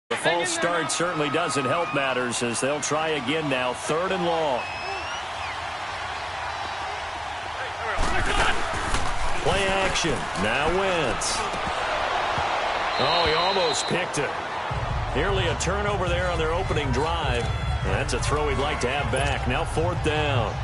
The false start certainly doesn't help matters as they'll try again now. 3rd and long. Play action. Now Wentz. Oh, he almost picked it. Nearly a turnover there on their opening drive. That's a throw he'd like to have back. Now 4th down.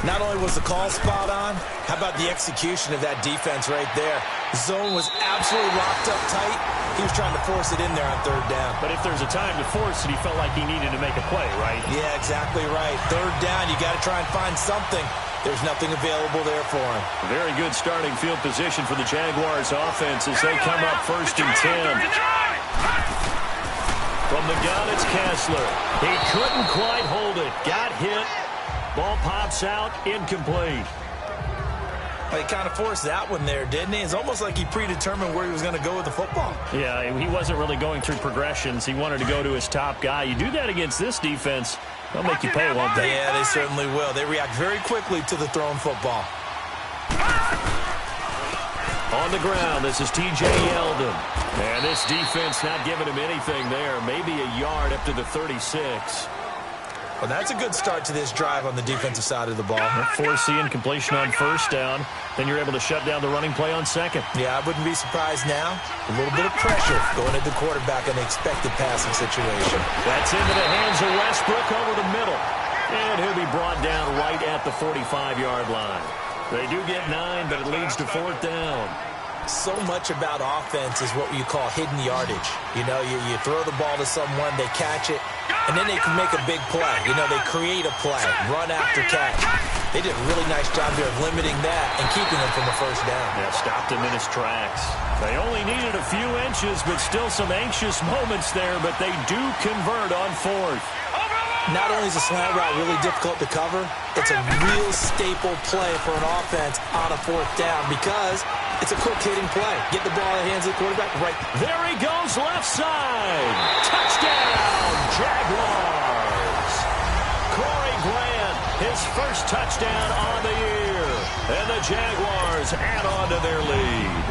Not only was the call spot on, how about the execution of that defense right there? The zone was absolutely locked up tight. He was trying to force it in there on 3rd down. But if there's a time to force it, he felt like he needed to make a play, right? Yeah, exactly right. 3rd down, you got to try and find something. There's nothing available there for him. Very good starting field position for the Jaguars offense as they come up 1st and 10. From the gun, it's Kessler. He couldn't quite hold it. Got hit. Ball pops out, incomplete. Well, he kind of forced that one there, didn't he? It's almost like he predetermined where he was going to go with the football. Yeah, he wasn't really going through progressions. He wanted to go to his top guy. You do that against this defense, they'll make you pay, won't they? Yeah, they certainly will. They react very quickly to the thrown football. On the ground, this is T.J. Yeldon. And this defense not giving him anything there. Maybe a yard up to the 36. Well, that's a good start to this drive on the defensive side of the ball. Force the incompletion on 1st down. Then you're able to shut down the running play on 2nd. Yeah, I wouldn't be surprised now. A little bit of pressure going at the quarterback in the expected passing situation. That's into the hands of Westbrook over the middle. And he'll be brought down right at the 45-yard line. They do get 9, but it leads to 4th down. So much about offense is what you call hidden yardage. You know, you throw the ball to someone, they catch it, and then they can make a big play. You know, they create a play, run after catch. They did a really nice job there of limiting that and keeping him from the 1st down. Yeah, stopped him in his tracks. They only needed a few inches, but still some anxious moments there, but they do convert on 4th. Not only is a slant route really difficult to cover, it's a real staple play for an offense on a 4th down because it's a quick hitting play. Get the ball in the hands of the quarterback right. There he goes, left side. Touchdown, Jaguars. Corey Grant, his first touchdown on the year. And the Jaguars add on to their lead.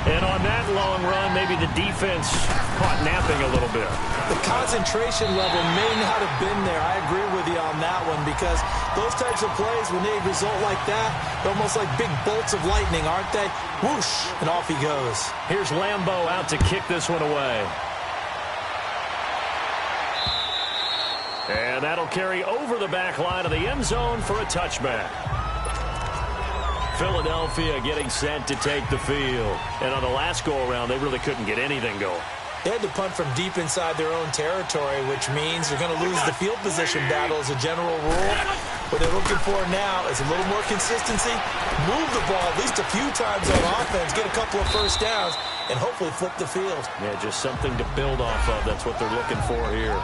And on that long run, maybe the defense caught napping a little bit. The concentration level may not have been there. I agree with you on that one because those types of plays, when they result like that, they're almost like big bolts of lightning, aren't they? Whoosh, and off he goes. Here's Lambeau out to kick this one away. And that'll carry over the back line of the end zone for a touchback. Philadelphia getting set to take the field. And on the last go-around, they really couldn't get anything going. They had to punt from deep inside their own territory, which means they're going to lose the field position battle as a general rule. What they're looking for now is a little more consistency, move the ball at least a few times on offense, get a couple of 1st downs, and hopefully flip the field. Yeah, just something to build off of. That's what they're looking for here.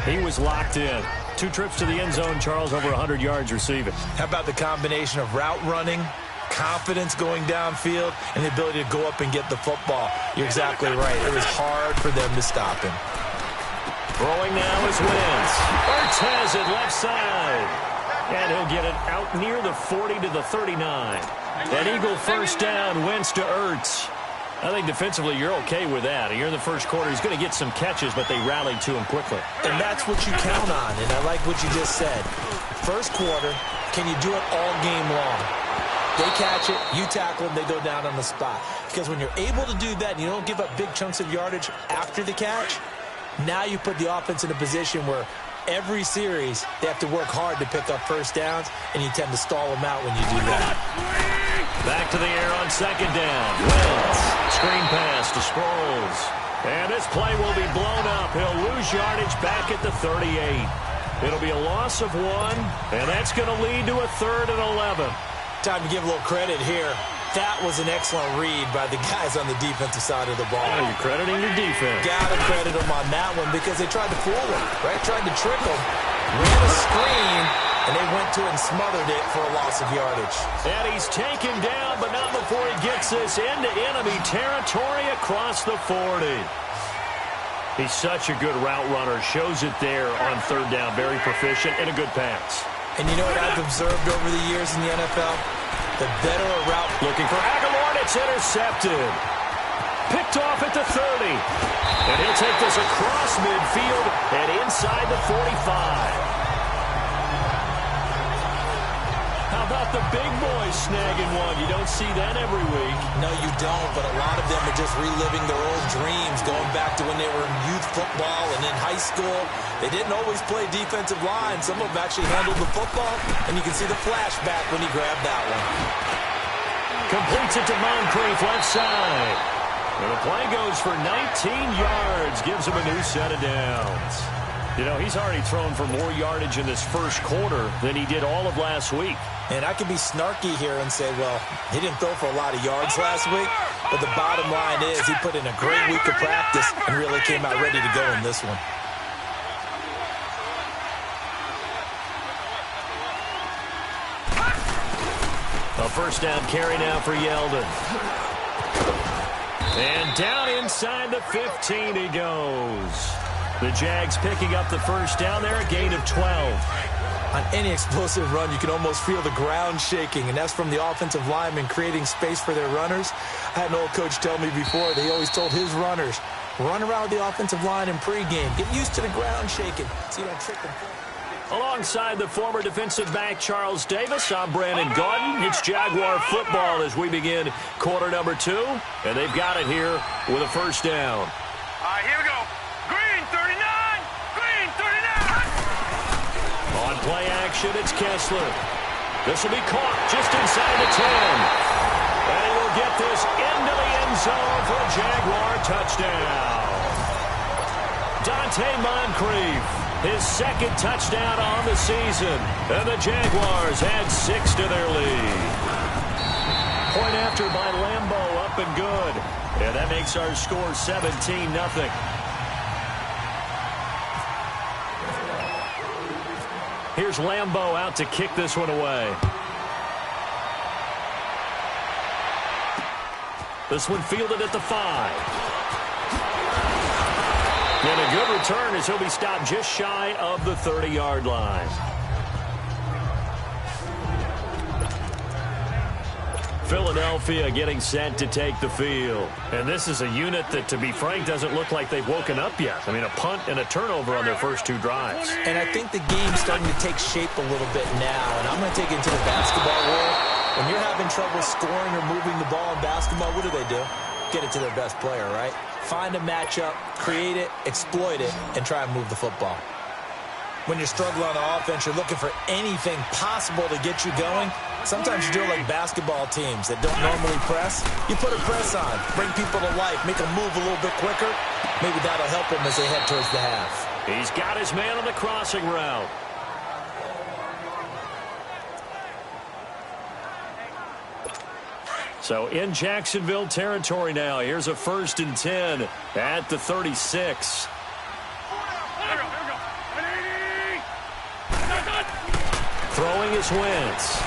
He was locked in. 2 trips to the end zone, Charles, over 100 yards receiving. How about the combination of route running, confidence going downfield, and the ability to go up and get the football? You're exactly right. It was hard for them to stop him. Throwing now is Wentz. Ertz has it left side. And he'll get it out near the 40 to the 39. An Eagle 1st down, Wentz to Ertz. I think defensively you're okay with that. You're in the 1st quarter. He's going to get some catches, but they rallied to him quickly. And that's what you count on, and I like what you just said. 1st quarter, can you do it all game long? They catch it, you tackle them, they go down on the spot. Because when you're able to do that and you don't give up big chunks of yardage after the catch, now you put the offense in a position where every series they have to work hard to pick up 1st downs, and you tend to stall them out when you do that. Back to the air on 2nd down. Wentz. Screen pass to Sproles. And this play will be blown up. He'll lose yardage back at the 38. It'll be a loss of 1, and that's going to lead to a 3rd and 11. Time to give a little credit here. That was an excellent read by the guys on the defensive side of the ball. Oh, you're crediting your defense. Got to credit them on that one because they tried to fool him, right? Tried to trick him. Ran a screen, and they went to it and smothered it for a loss of yardage. And he's taken down, but not before he gets this into enemy territory across the 40. He's such a good route runner. Shows it there on 3rd down. Very proficient and a good pass. And you know what I've observed over the years in the NFL? The better a route. Looking for Aguilar, and it's intercepted. Picked picked off at the 30. And he'll take this across midfield and inside the 45. How about the big boys snagging one? You don't see that every week. No, you don't, but a lot of them are just reliving their old dreams, going back to when they were in youth football and in high school. They didn't always play defensive line. Some of them actually handled the football, and you can see the flashback when he grabbed that one. Completes it to Moncrief, left side. And the play goes for 19 yards, gives him a new set of downs. You know, he's already thrown for more yardage in this first quarter than he did all of last week. And I could be snarky here and say, well, he didn't throw for a lot of yards last week, but the bottom line is he put in a great week of practice and really came out ready to go in this one. A first down carry now for Yeldon. And down inside the 15 he goes. The Jags picking up the first down there, a gain of 12. On any explosive run, you can almost feel the ground shaking, and that's from the offensive linemen creating space for their runners. I had an old coach tell me before, they always told his runners, run around the offensive line in pregame. Get used to the ground shaking so you don't trip them. Alongside the former defensive back Charles Davis, I'm Brandon Gaudin. It's Jaguar football as we begin quarter number 2, and they've got it here with a first down. All right, here we go. Green 39! Green 39! On play action, it's Kessler. This will be caught just inside the 10. And he will get this into the end zone for a Jaguar touchdown. Dante Moncrief, his second touchdown on the season. And the Jaguars add 6 to their lead. Point after by Lambeau, up and good. And that makes our score 17-0. Here's Lambeau out to kick this one away. This one fielded at the 5. And a good return as he'll be stopped just shy of the 30-yard line. Philadelphia getting set to take the field. And this is a unit that, to be frank, doesn't look like they've woken up yet. I mean, a punt and a turnover on their first 2 drives. And I think the game's starting to take shape a little bit now. And I'm going to take it into the basketball world. When you're having trouble scoring or moving the ball in basketball, what do? Get it to their best player, right? Find a matchup, create it, exploit it, and try and move the football. When you're struggling on offense, you're looking for anything possible to get you going. Sometimes you do it like basketball teams that don't normally press. You put a press on, bring people to life, make them move a little bit quicker. Maybe that'll help them as they head towards the half. He's got his man on the crossing route. So in Jacksonville territory now. Here's a 1st and 10 at the 36. Throwing is Wentz.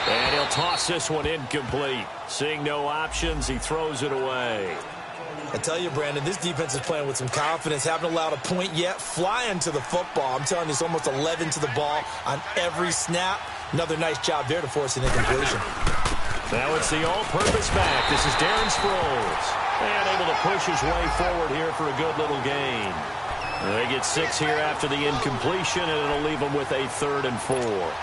And he'll toss this one incomplete. Seeing no options, he throws it away. I tell you, Brandon, this defense is playing with some confidence. Haven't allowed a point yet. Flying to the football. I'm telling you, it's almost 11 to the ball on every snap. Another nice job there to force an incompletion. Now it's the all-purpose back. This is Darren Sproles. And able to push his way forward here for a good little gain. And they get 6 here after the incompletion, and it'll leave them with a 3rd and 4.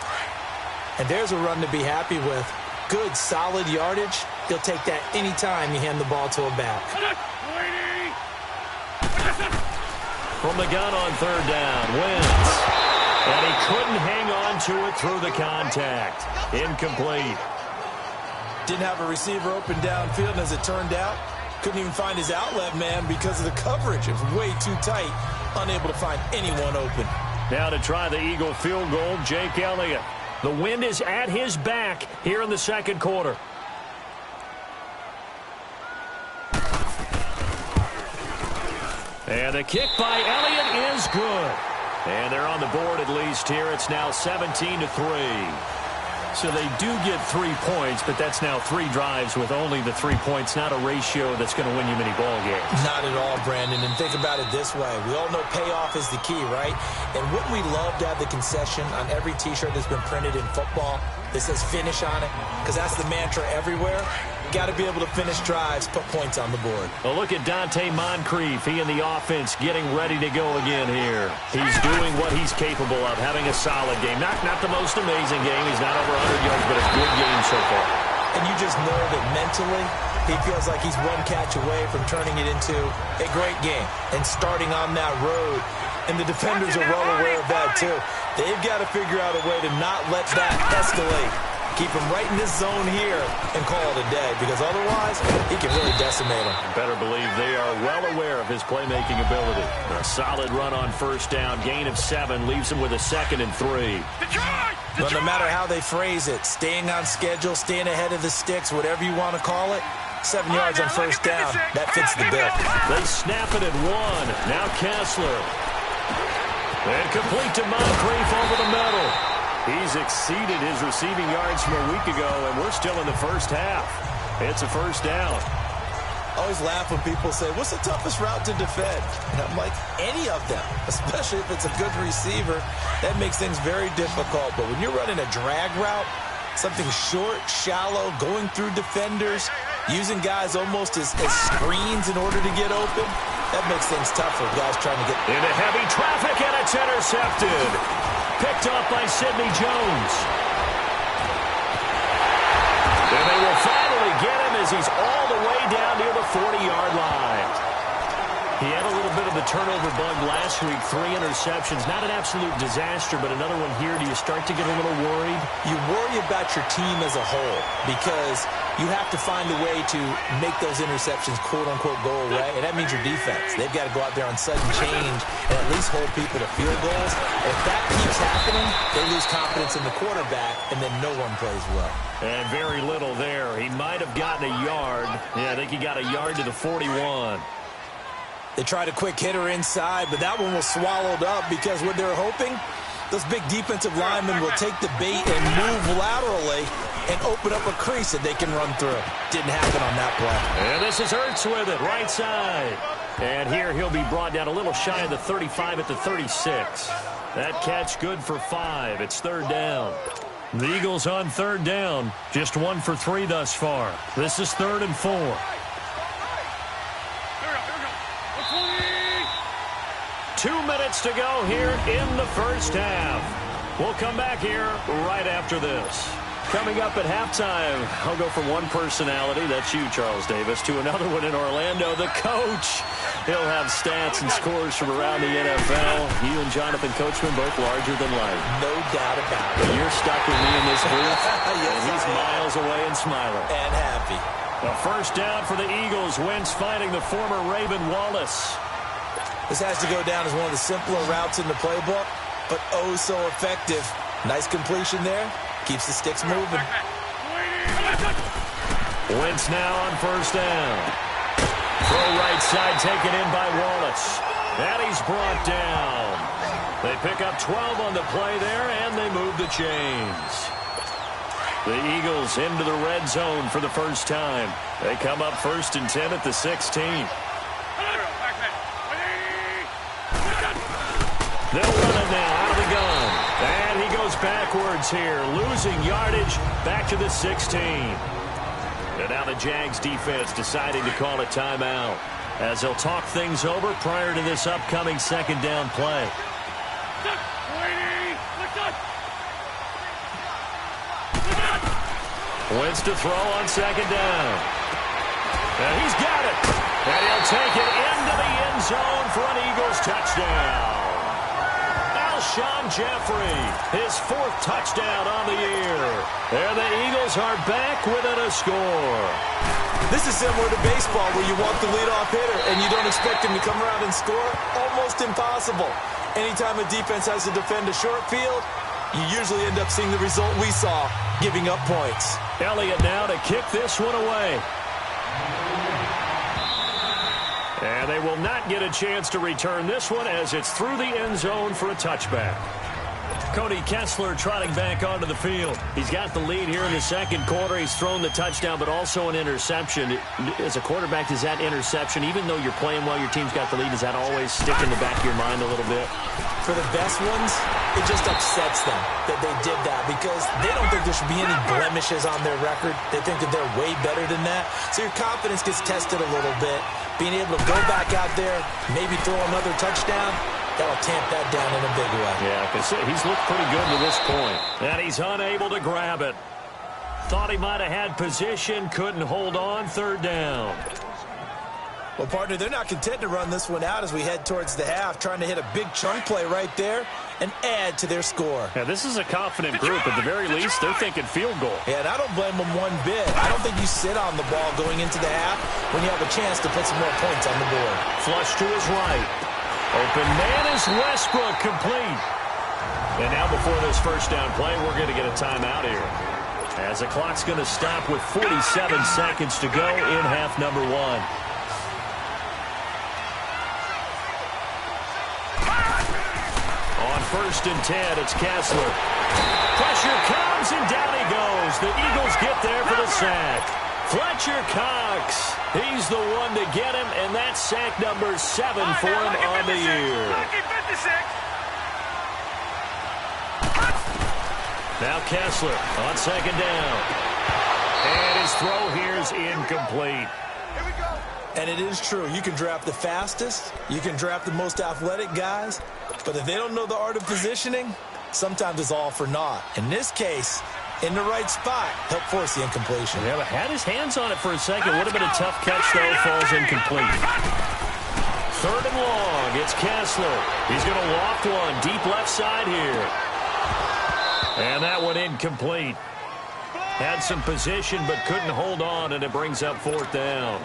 And there's a run to be happy with. Good, solid yardage. He'll take that anytime you hand the ball to a back. From the gun on 3rd down, Wentz. And he couldn't hang on to it through the contact. Incomplete. Didn't have a receiver open downfield, and as it turned out, couldn't even find his outlet man because of the coverage. It was way too tight. Unable to find anyone open. Now to try the Eagle field goal, Jake Elliott. The wind is at his back here in the second quarter. And the kick by Elliott is good. And they're on the board at least here. It's now 17-3. So they do get 3 points, but that's now 3 drives with only the 3 points, not a ratio that's going to win you many ball games. Not at all, Brandon. And think about it this way. We all know payoff is the key, right? And wouldn't we love to have the concession on every T-shirt that's been printed in football that says finish on it? Because that's the mantra everywhere. Got to be able to finish drives, put points on the board. Well, look at Dante Moncrief. He and the offense getting ready to go again here. He's doing what he's capable of, having a solid game. Not the most amazing game. He's not over 100 yards, but a good game so far. And you just know that mentally, he feels like he's one catch away from turning it into a great game and starting on that road. And the defenders are well aware of that, too. They've got to figure out a way to not let that escalate. Keep him right in this zone here and call it a day, because otherwise he can really decimate him. Better believe they are well aware of his playmaking ability. A solid run on first down, gain of 7, leaves him with a 2nd and 3. Well, no matter how they phrase it, staying on schedule, staying ahead of the sticks, whatever you want to call it, 7 yards on first down, that fits the bill. They snap it at 1. Now Kessler. And complete to Moncrief over the middle. He's exceeded his receiving yards from a week ago, and we're still in the first half. It's a first down. I always laugh when people say, what's the toughest route to defend? And I'm like, any of them, especially if it's a good receiver. That makes things very difficult. But when you're running a drag route, something short, shallow, going through defenders, using guys almost as screens in order to get open, that makes things tough for guys trying to get into heavy traffic, and it's intercepted. Picked off by Sidney Jones. And they will finally get him as he's all the way down near the 40-yard line. He had a little bit of the turnover bug last week, 3 interceptions. Not an absolute disaster, but another one here. Do you start to get a little worried? You worry about your team as a whole because you have to find a way to make those interceptions, quote-unquote, go away, and that means your defense. They've got to go out there on sudden change and at least hold people to field goals. And if that keeps happening, they lose confidence in the quarterback, and then no one plays well. And very little there. He might have gotten a yard. Yeah, I think he got a yard to the 41. They tried a quick hitter inside, but that one was swallowed up because what they're hoping, those big defensive linemen will take the bait and move laterally and open up a crease that they can run through. Didn't happen on that play. And this is Ertz with it, right side. And here he'll be brought down a little shy of the 35 at the 36. That catch good for 5. It's 3rd down. The Eagles on 3rd down. Just 1 for 3 thus far. This is 3rd and 4. 2 minutes to go here in the first half. We'll come back here right after this. Coming up at halftime, I'll go from one personality, that's you, Charles Davis, to another one in Orlando, the coach. He'll have stats and scores from around the NFL. You and Jonathan Coachman both larger than life. No doubt about it. But you're stuck with me in this booth, yes, and he's miles away and smiling. And happy. A first down for the Eagles. Wentz finding the former Raven Wallace. This has to go down as one of the simpler routes in the playbook, but oh so effective. Nice completion there. Keeps the sticks moving. Wentz now on first down. Throw right side taken in by Wallace. And he's brought down. They pick up 12 on the play there, and they move the chains. The Eagles into the red zone for the first time. They come up 1st and 10 at the 16. They'll run it now out of the gun. And he goes backwards here, losing yardage back to the 16. And now the Jags defense deciding to call a timeout as they'll talk things over prior to this upcoming 2nd down play. Wentz to throw on 2nd down. And he's got it. And he'll take it into the end zone for an Eagles touchdown. Alshon Jeffrey, his 4th touchdown on the year. And the Eagles are back within a score. This is similar to baseball where you want the leadoff hitter and you don't expect him to come around and score. Almost impossible. Anytime a defense has to defend a short field, you usually end up seeing the result we saw, giving up points. Elliott now to kick this one away. And they will not get a chance to return this one as it's through the end zone for a touchback. Cody Kessler trotting back onto the field. He's got the lead here in the 2nd quarter. He's thrown the touchdown, but also an interception. As a quarterback, does that interception, even though you're playing well, your team's got the lead, does that always stick in the back of your mind a little bit? for the best ones, it just upsets them that they did that because they don't think there should be any blemishes on their record. They think that they're way better than that. So your confidence gets tested a little bit. Being able to go back out there, maybe throw another touchdown, that'll tamp that down in a big way. Yeah, because he's looked pretty good to this point. And he's unable to grab it. Thought he might have had position, couldn't hold on, third down. Well, partner, they're not content to run this one out as we head towards the half, trying to hit a big chunk play right there and add to their score. Yeah, this is a confident group. At the very least, they're thinking field goal. Yeah, and I don't blame them one bit. I don't think you sit on the ball going into the half when you have a chance to put some more points on the board. Flush to his right. Open man is Westbrook, complete. And now before this first down play, we're going to get a timeout here, as the clock's going to stop with 47 seconds to go in half number one. On 1st and 10, it's Kessler. Pressure comes, and down he goes. The Eagles get there for the sack. Fletcher Cox, he's the one to get him, and that's sack number 7 for him on the year. Now Kessler on 2nd down. And his throw here is incomplete. And it is true. You can draft the fastest. You can draft the most athletic guys. But if they don't know the art of positioning, sometimes it's all for naught. In this case, in the right spot, helped force the incompletion. Yeah, but had his hands on it for a second. Would have been a tough catch, though. Falls incomplete. 3rd and long. It's Kessler. He's going to loft one deep left side here. And that one incomplete. Had some position, but couldn't hold on, and it brings up 4th down.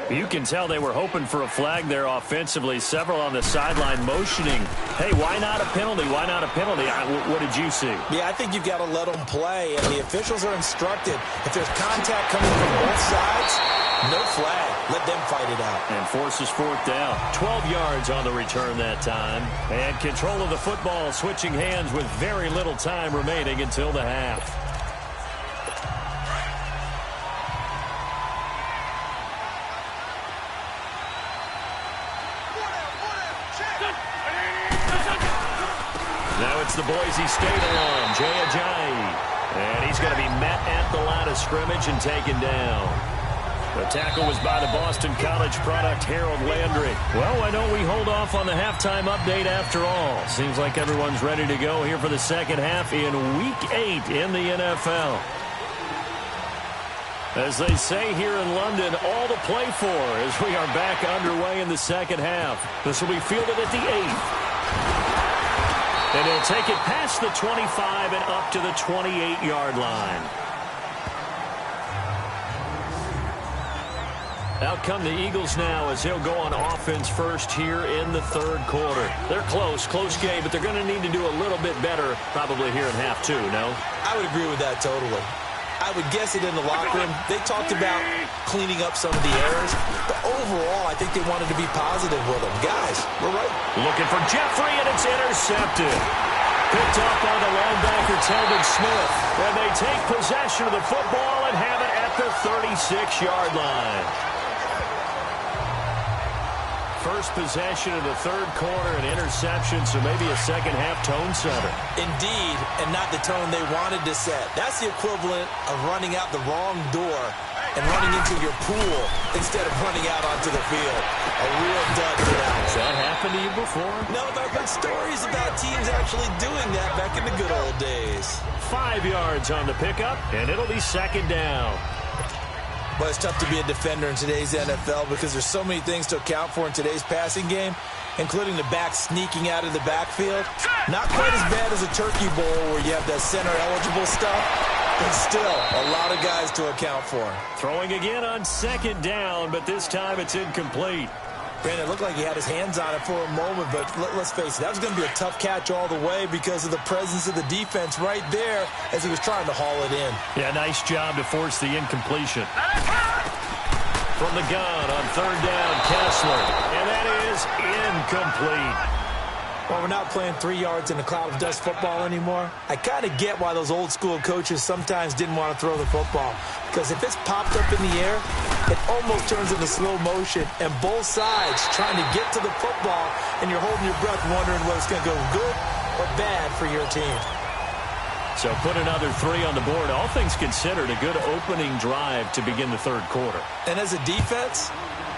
You can tell they were hoping for a flag there offensively. Several on the sideline motioning. Hey, why not a penalty? Why not a penalty? What did you see? Yeah, I think you've got to let them play, and the officials are instructed. If there's contact coming from both sides, no flag. Let them fight it out. And forces 4th down. 12 yards on the return that time. And control of the football switching hands with very little time remaining until the half. Now it's the Boise State alum, Jay Ajayi. And he's going to be met at the line of scrimmage and taken down. The tackle was by the Boston College product, Harold Landry. Well, why don't we hold off on the halftime update after all? Seems like everyone's ready to go here for the second half in Week 8 in the NFL. As they say here in London, all to play for as we are back underway in the second half. This will be fielded at the 8th. And he'll take it past the 25 and up to the 28-yard line. Out come the Eagles now as he'll go on offense first here in the 3rd quarter. They're close game, but they're going to need to do a little bit better probably here in half 2, no? I would agree with that totally. I would guess it in the locker room. They talked about cleaning up some of the errors, but overall, I think they wanted to be positive with them. Guys, we're right. Looking for Jeffrey, and it's intercepted. Picked up by the linebacker, Telvin Smith. And they take possession of the football and have it at the 36-yard line. First possession of the 3rd quarter, an interception, so maybe a second-half tone setter. Indeed, and not the tone they wanted to set. That's the equivalent of running out the wrong door and running into your pool instead of running out onto the field. A real dud for that. Has that happened to you before? No, but I've heard stories about teams actually doing that back in the good old days. 5 yards on the pickup, and it'll be 2nd down. But it's tough to be a defender in today's NFL because there's so many things to account for in today's passing game, including the back sneaking out of the backfield. Not quite as bad as a turkey bowl where you have the center-eligible stuff, but still a lot of guys to account for. Throwing again on 2nd down, but this time it's incomplete. Brandon, it looked like he had his hands on it for a moment, but let's face it, that was going to be a tough catch all the way because of the presence of the defense right there as he was trying to haul it in. Yeah, nice job to force the incompletion. From the gun on 3rd down, Kessler. And that is incomplete. Well, we're not playing 3 yards in a cloud of dust football anymore. I kind of get why those old school coaches sometimes didn't want to throw the football. Because if it's popped up in the air, it almost turns into slow motion. And both sides trying to get to the football, and you're holding your breath wondering whether it's going to go good or bad for your team. So put another 3 on the board. All things considered, a good opening drive to begin the third quarter. And as a defense,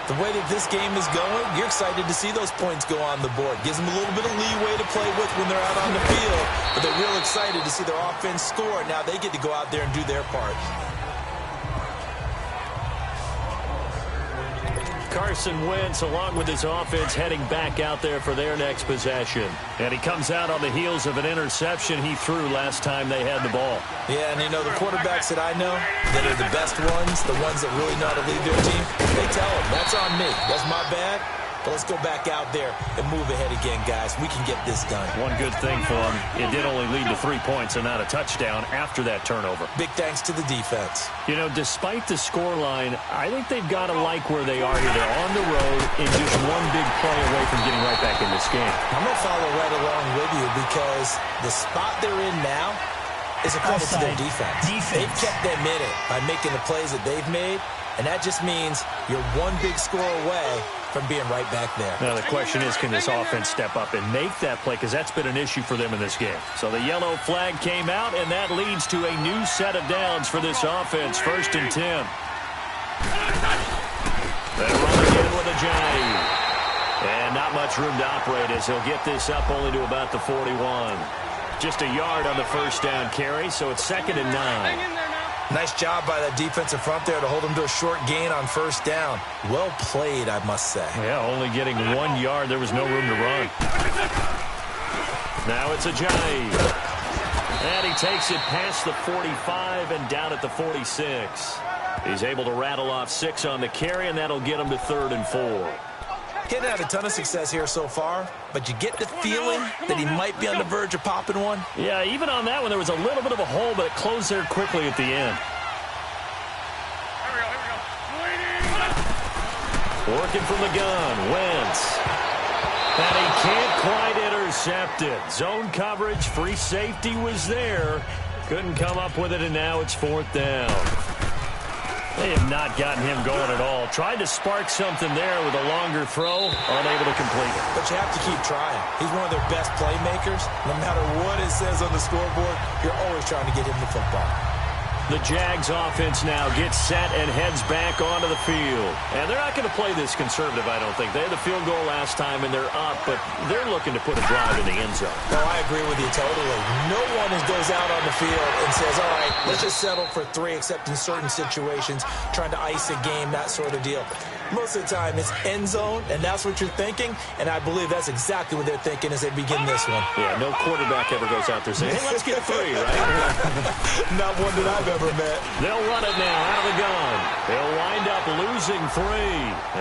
the way that this game is going, you're excited to see those points go on the board. Gives them a little bit of leeway to play with when they're out on the field. But they're real excited to see their offense score. Now they get to go out there and do their part. Carson Wentz, along with his offense, heading back out there for their next possession. And he comes out on the heels of an interception he threw last time they had the ball. Yeah, and you know, the quarterbacks that I know that are the best ones, the ones that really know how to lead their team, they tell them, that's on me. That's my bad. But let's go back out there and move ahead again, guys. We can get this done. One good thing for him, it did only lead to 3 points and not a touchdown after that turnover. Big thanks to the defense. You know, despite the scoreline, I think they've got to like where they are here. They're on the road and just one big play away from getting right back in this game. I'm going to follow right along with you because the spot they're in now is a credit to their defense. They've kept them in it by making the plays that they've made, and that just means you're one big score away from being right back there. Now the question is, can this offense step up and make that play? Because that's been an issue for them in this game. So the yellow flag came out, and that leads to a new set of downs for this offense. 1st and 10. They run again with a Johnny. And not much room to operate as he'll get this up only to about the 41. Just a yard on the 1st down carry, so it's 2nd and 9. Nice job by that defensive front there to hold him to a short gain on 1st down. Well played, I must say. Yeah, only getting 1 yard. There was no room to run. Now it's a Johnny. And he takes it past the 45 and down at the 46. He's able to rattle off 6 on the carry, and that'll get him to 3rd and 4. He hadn't had a ton of success here so far, but you get the feeling that he might be on the verge of popping one. Yeah, even on that one, there was a little bit of a hole, but it closed there quickly at the end. Working from the gun, Wentz. And he can't quite intercept it. Zone coverage, free safety was there. Couldn't come up with it, and now it's 4th down. They have not gotten him going at all. Tried to spark something there with a longer throw, unable to complete it. But you have to keep trying. He's one of their best playmakers. No matter what it says on the scoreboard, you're always trying to get him the football. The Jags offense now gets set and heads back onto the field. And they're not going to play this conservative, I don't think. They had the field goal last time, and they're up, but they're looking to put a drive in the end zone. No, I agree with you totally. No one goes out on the field and says, all right, let's just settle for 3, except in certain situations, trying to ice a game, that sort of deal. Most of the time, it's end zone, and that's what you're thinking, and I believe that's exactly what they're thinking as they begin this one. Yeah, no quarterback ever goes out there saying, hey, let's get 3, right? Not one that I've ever met. They'll run it now out of the gun. They'll wind up losing 3,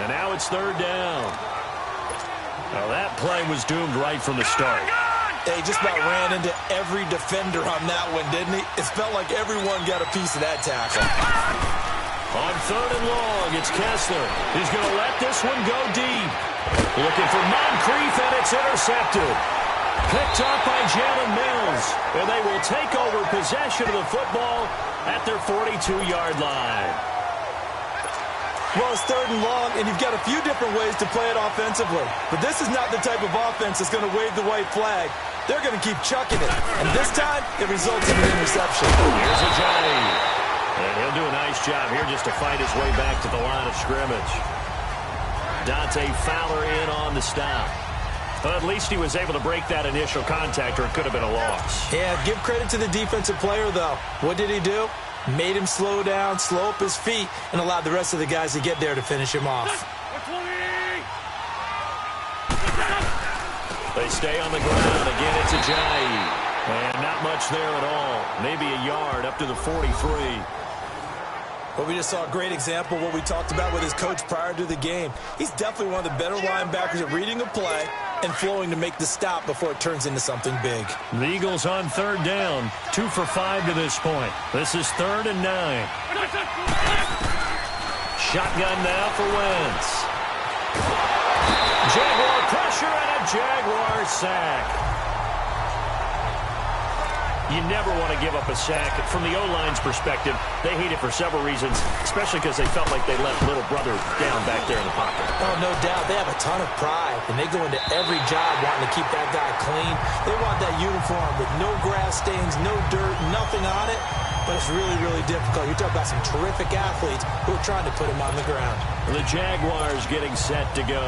and now it's 3rd down. Now that play was doomed right from the start. He just about ran into every defender on that one, didn't he? It felt like everyone got a piece of that tackle. On 3rd and long, it's Kessler. He's going to let this one go deep. Looking for Moncrief, and it's intercepted. Picked up by Jalen Mills. And they will take over possession of the football at their 42-yard line. Well, it's 3rd and long, and you've got a few different ways to play it offensively. But this is not the type of offense that's going to wave the white flag. They're going to keep chucking it. And this time, it results in an interception. Here's a Johnny. And he'll do a nice job here just to fight his way back to the line of scrimmage. Dante Fowler in on the stop. But at least he was able to break that initial contact, or it could have been a loss. Yeah, give credit to the defensive player, though. What did he do? Made him slow down, slow up his feet, and allowed the rest of the guys to get there to finish him off. They stay on the ground. Again, it's a Ajayi. And not much there at all. Maybe a yard up to the 43. Well, we just saw a great example of what we talked about with his coach prior to the game. He's definitely one of the better linebackers at reading a play and flowing to make the stop before it turns into something big. The Eagles on 3rd down. 2 for 5 to this point. This is 3rd and 9. Shotgun now for Wentz. Jaguar pressure, pressure and a Jaguar sack. You never want to give up a sack. From the O-line's perspective, they hate it for several reasons, especially because they felt like they left little brother down back there in the pocket. Oh, no doubt. They have a ton of pride, and they go into every job wanting to keep that guy clean. They want that uniform with no grass stains, no dirt, nothing on it. But it's really, really difficult. You're talking about some terrific athletes who are trying to put him on the ground. The Jaguars getting set to go.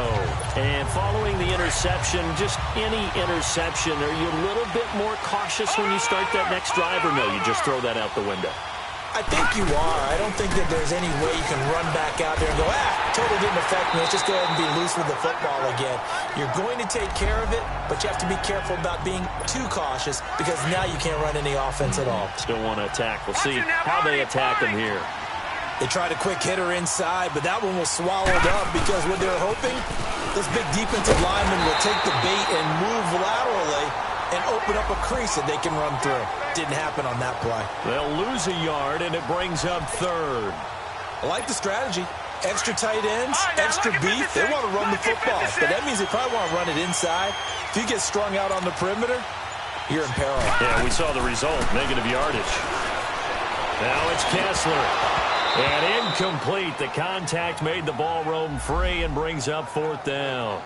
And following the interception, just any interception, are you a little bit more cautious when you start that next drive, or no, you just throw that out the window? I think you are. I don't think that there's any way you can run back out there and go, totally didn't affect me. Let's just go ahead and be loose with the football again. You're going to take care of it, but you have to be careful about being too cautious because now you can't run any offense at all. Still want to attack. We'll see how they attack him here. They tried a quick hitter inside, but that one was swallowed up because what they're hoping, this big defensive lineman will take the bait and move laterally and open up a crease that they can run through. Didn't happen on that play. They'll lose a yard, and it brings up third. I like the strategy. Extra tight ends, extra beef. They want to run the football, but that means they probably want to run it inside. If you get strung out on the perimeter, you're in peril. Yeah, we saw the result, negative yardage. Now it's Kessler. And incomplete. The contact made the ball roam free and brings up fourth down.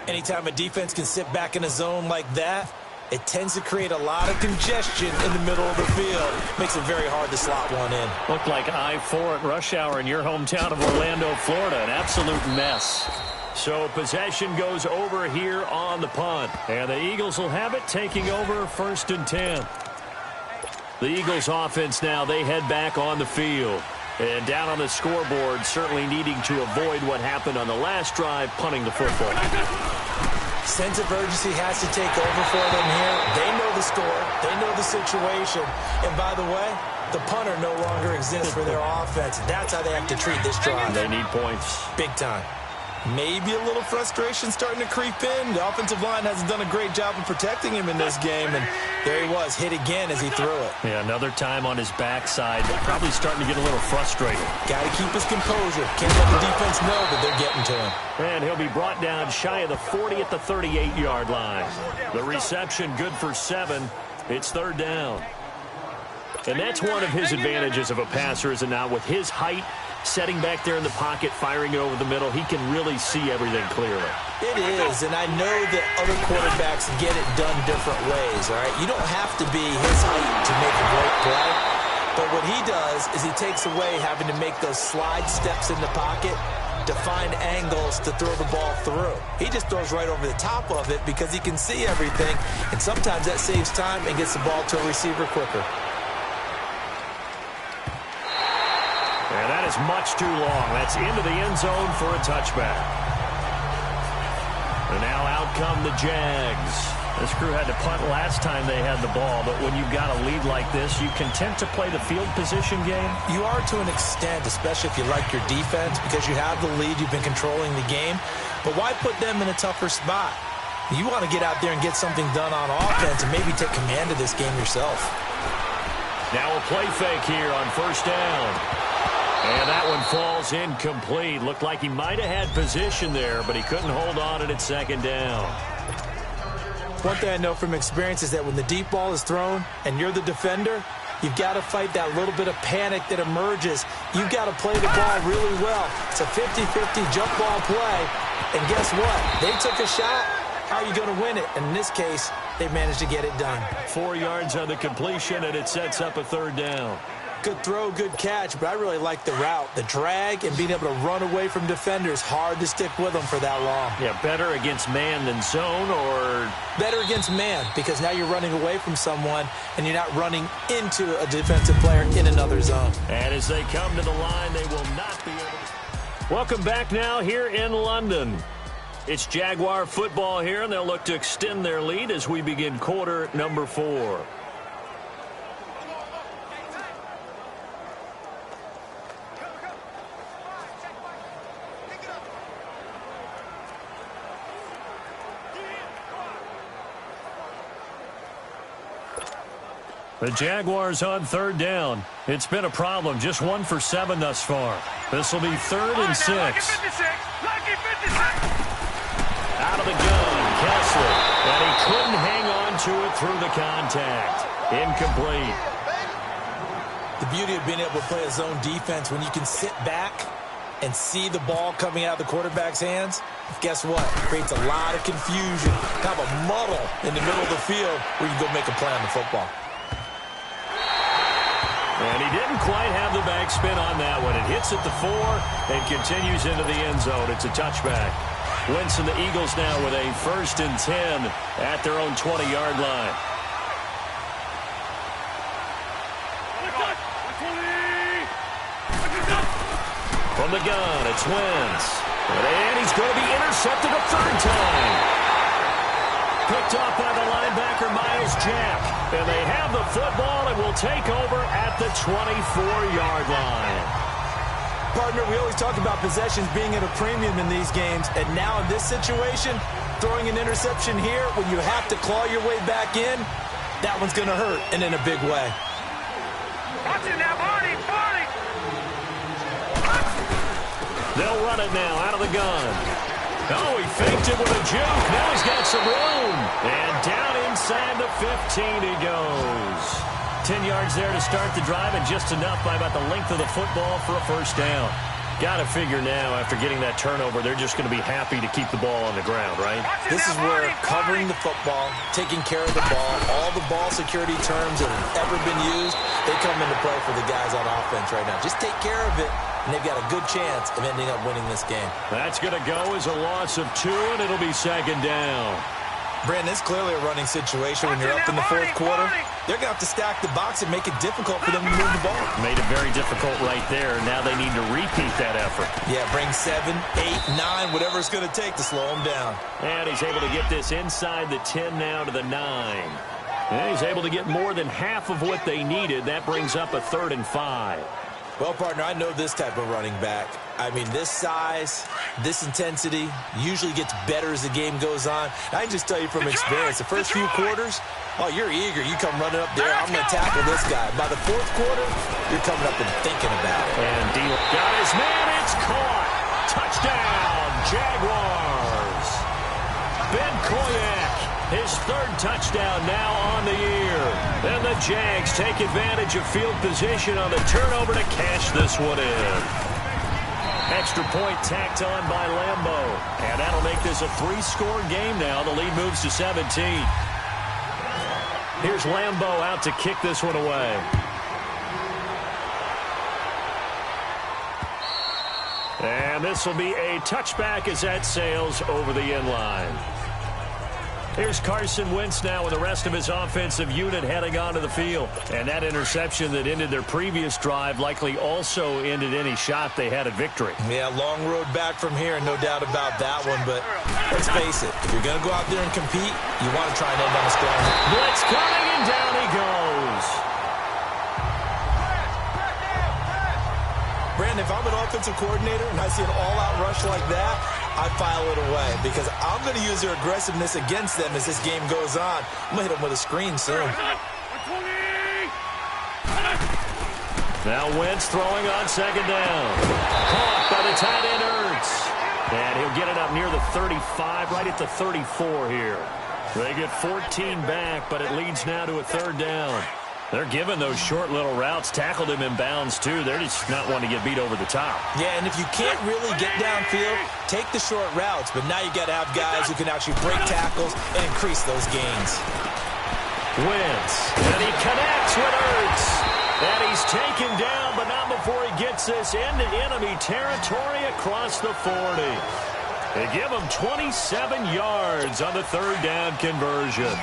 Anytime a defense can sit back in a zone like that, it tends to create a lot of congestion in the middle of the field. Makes it very hard to slot one in. Looked like I-4 at rush hour in your hometown of Orlando, Florida. An absolute mess. So possession goes over here on the punt. And the Eagles will have it, taking over 1st and 10. The Eagles offense now, they head back on the field. And down on the scoreboard, certainly needing to avoid what happened on the last drive, punting the football. Sense of urgency has to take over for them here. They know the score. They know the situation. And by the way, the punter no longer exists for their offense. That's how they have to treat this drive. They need points. Big time. Maybe a little frustration starting to creep in. The offensive line hasn't done a great job of protecting him in this game, and there he was, hit again as he threw it. Yeah, another time on his backside. Probably starting to get a little frustrated. Got to keep his composure. Can't let the defense know that they're getting to him. And he'll be brought down shy of the 40 at the 38-yard line. The reception good for 7. It's 3rd down. And that's one of his advantages of a passer, is it not? With his height, setting back there in the pocket, firing it over the middle, he can really see everything clearly. It is, and I know that other quarterbacks get it done different ways, all right? You don't have to be his height to make a great play, but what he does is he takes away having to make those slide steps in the pocket to find angles to throw the ball through. He just throws right over the top of it because he can see everything, and sometimes that saves time and gets the ball to a receiver quicker. And that is much too long. That's into the end zone for a touchback. And now out come the Jags. This crew had to punt last time they had the ball, but when you've got a lead like this, you content to play the field position game? You are to an extent, especially if you like your defense, because you have the lead, you've been controlling the game. But why put them in a tougher spot? You want to get out there and get something done on offense and maybe take command of this game yourself. Now a play fake here on 1st down. And that one falls incomplete. Looked like he might have had position there, but he couldn't hold on at 2nd down. One thing I know from experience is that when the deep ball is thrown and you're the defender, you've got to fight that little bit of panic that emerges. You've got to play the ball really well. It's a 50-50 jump ball play. And guess what? They took a shot. How are you going to win it? And in this case, they managed to get it done. 4 yards on the completion, and it sets up a 3rd down. Good throw, good catch, but I really like the route. The drag and being able to run away from defenders, hard to stick with them for that long. Yeah, better against man than zone, or? Better against man, because now you're running away from someone and you're not running into a defensive player in another zone. And as they come to the line, they will not be able to. Welcome back now here in London. It's Jaguar football here, and they'll look to extend their lead as we begin quarter number 4. The Jaguars on 3rd down. It's been a problem. Just 1 for 7 thus far. This will be 3rd and 6. Out of the gun, Kessler. And he couldn't hang on to it through the contact. Incomplete. The beauty of being able to play a zone defense when you can sit back and see the ball coming out of the quarterback's hands, guess what? It creates a lot of confusion, kind of a muddle in the middle of the field where you can go make a play on the football. And he didn't quite have the backspin on that one. It hits at the 4 and continues into the end zone. It's a touchback. Wentz and the Eagles now with a 1st and 10 at their own 20-yard line. From the gun, it's Wentz. And he's going to be intercepted a 3rd time. Picked off by the linebacker, Miles Jack. And they have the football and will take over at the 24-yard line. Partner, we always talk about possessions being at a premium in these games. And now in this situation, throwing an interception here when you have to claw your way back in, that one's going to hurt, and in a big way. Watching that body. They'll run it now out of the gun. Oh, he faked it with a juke. Now he's got some room. And down inside the 15 he goes. 10 yards there to start the drive, and just enough by about the length of the football for a 1st down. Got to figure now, after getting that turnover, they're just going to be happy to keep the ball on the ground, right? This is where covering the football, taking care of the ball, all the ball security terms that have ever been used, they come into play for the guys on offense right now. Just take care of it, and they've got a good chance of ending up winning this game. That's going to go as a loss of 2, and it'll be 2nd down. Brandon, it's clearly a running situation when you're up in the 4th quarter. They're going to have to stack the box and make it difficult for them to move the ball. Made it very difficult right there. Now they need to repeat that effort. Yeah, bring 7, 8, 9, whatever it's going to take to slow them down. And he's able to get this inside the 10 now to the 9. And he's able to get more than half of what they needed. That brings up a 3rd and 5. Well, partner, I know this type of running back. I mean, this size, this intensity usually gets better as the game goes on. I can just tell you from experience, the first few quarters, oh, you're eager. You come running up there, I'm going to tackle this guy. By the 4th quarter, you're coming up and thinking about it. And Deal got his man. It's caught. Touchdown, Jaguars. Ben Koyak, his 3rd touchdown now on the year. And the Jags take advantage of field position on the turnover to cash this one in. Extra point tacked on by Lambo. And that'll make this a 3-score game now. The lead moves to 17. Here's Lambo out to kick this one away. And this will be a touchback as that sails over the end line. Here's Carson Wentz now with the rest of his offensive unit heading onto the field. And that interception that ended their previous drive likely also ended any shot they had at victory. Yeah, long road back from here, no doubt about that one. But let's face it, if you're going to go out there and compete, you want to try and end on a strong note. Blitz coming, and down he goes. Brandon, if I'm an offensive coordinator and I see an all-out rush like that, I file it away because I'm going to use their aggressiveness against them as this game goes on. I'm going to hit them with a screen soon. Now Wentz throwing on 2nd down. Caught by the tight end Ertz. And he'll get it up near the 35, right at the 34 here. They get 14 back, but it leads now to a 3rd down. They're giving those short little routes. Tackled him in bounds, too. They're just not wanting to get beat over the top. Yeah, and if you can't really get downfield, take the short routes. But now you got to have guys who can actually break tackles and increase those gains. Wentz, and he connects with Ertz. And he's taken down, but not before he gets this into enemy territory across the 40. They give him 27 yards on the 3rd down conversion.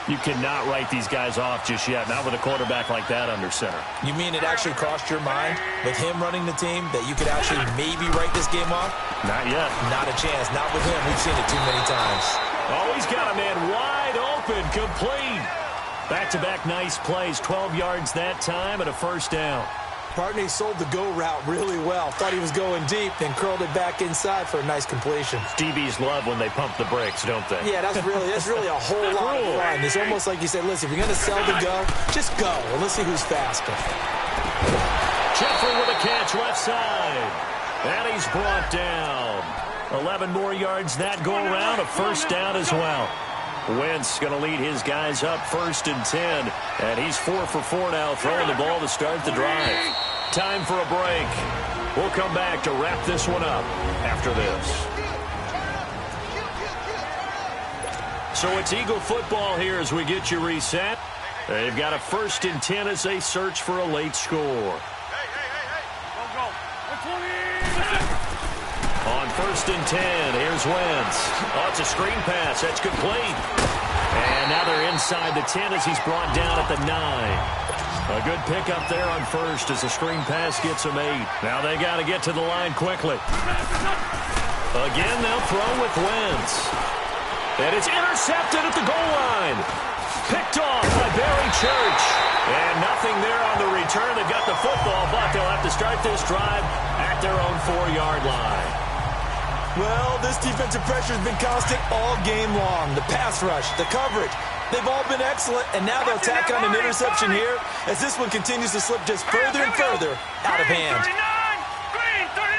You cannot write these guys off just yet, not with a quarterback like that under center. You mean it actually crossed your mind with him running the team that you could actually maybe write this game off? Not yet. Not a chance. Not with him. We've seen it too many times. Oh, he's got a man wide open, complete. Back-to-back nice plays, 12 yards that time and a 1st down. Partner, he sold the go route really well. Thought he was going deep, then curled it back inside for a nice completion. DBs love when they pump the brakes, don't they? Yeah, that's really a whole lot of fun. It's almost like you said, listen, if you're going to sell the go, just go. And let's see who's faster. Jeffrey with a catch left side. And he's brought down. 11 more yards that go around, a first down as well. Wentz going to lead his guys up 1st and 10, and he's 4 for 4 now, throwing the ball to start the drive. Time for a break. We'll come back to wrap this one up after this. So it's Eagle football here as we get you reset. They've got a 1st and 10 as they search for a late score. On 1st and 10, here's Wentz. Oh, it's a screen pass. That's complete. And now they're inside the 10 as he's brought down at the 9. A good pickup there on 1st as the screen pass gets him 8. Now they got to get to the line quickly. Again, they'll throw with Wentz. And it's intercepted at the goal line. Picked off by Barry Church. And nothing there on the return. They've got the football, but they'll have to start this drive at their own 4-yard line. Well, this defensive pressure has been constant all game long. The pass rush, the coverage, they've all been excellent, and now they'll tack on an interception here as this one continues to slip just further and further out of hand. Green 39!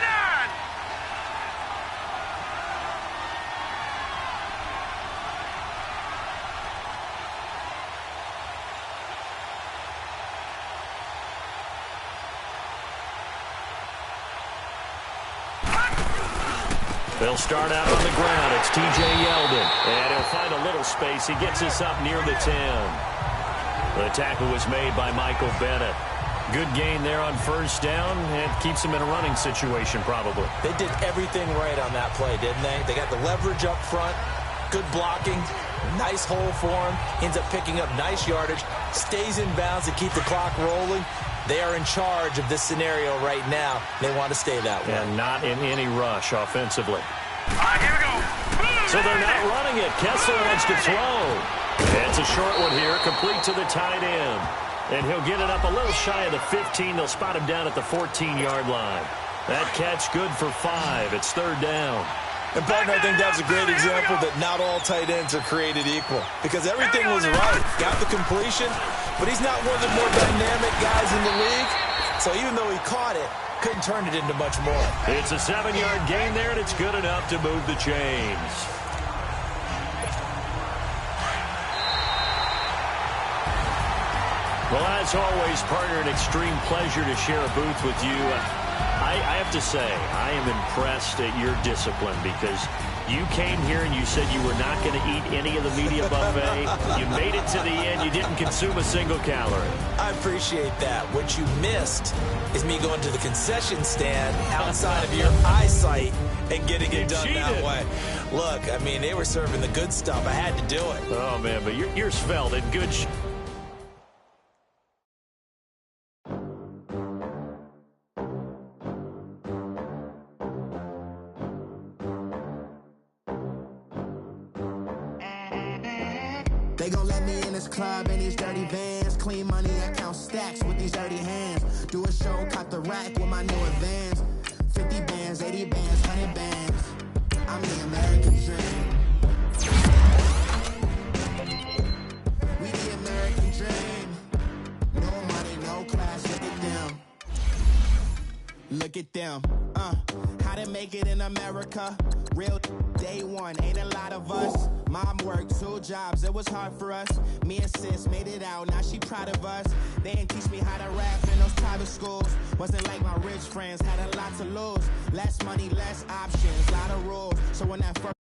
They'll start out on the ground. It's T.J. Yeldon. And he'll find a little space. He gets us up near the 10. The tackle was made by Michael Bennett. Good gain there on 1st down, and keeps him in a running situation probably. They did everything right on that play, didn't they? They got the leverage up front, good blocking, nice hole for him, ends up picking up nice yardage, stays in bounds to keep the clock rolling. They are in charge of this scenario right now. They want to stay that way. And not in any rush offensively. All right, here we go. So they're not running it. Kessler wants to throw. It's a short one here, complete to the tight end. And he'll get it up a little shy of the 15. They'll spot him down at the 14-yard line. That catch good for 5. It's 3rd down. And, partner, I think that's a great example that not all tight ends are created equal. Because everything was right. Got the completion, but he's not one of the more dynamic guys in the league. So even though he caught it, couldn't turn it into much more. It's a 7-yard gain there, and it's good enough to move the chains. Well, as always, partner, an extreme pleasure to share a booth with you. I have to say, I am impressed at your discipline because you came here and you said you were not going to eat any of the media buffet. You made it to the end. You didn't consume a single calorie. I appreciate that. What you missed is me going to the concession stand outside of your eyesight and getting it done that way. Look, I mean, they were serving the good stuff. I had to do it. Oh, man, but you're svelte in good shape. They gon' let me in this club in these dirty vans. Clean money, I count stacks with these dirty hands. Do a show, cop the rack with my new advance. 50 bands, 80 bands, 100 bands. I'm the American dream. We the American dream. No money, no class, look at them. Look at them, how to make it in America. Real day one, ain't a lot of us. Mom worked 2 jobs, it was hard for us. Me and sis made it out, now she proud of us. They didn't teach me how to rap in those private schools. Wasn't like my rich friends, had a lot to lose. Less money, less options, lot of rules. So when that first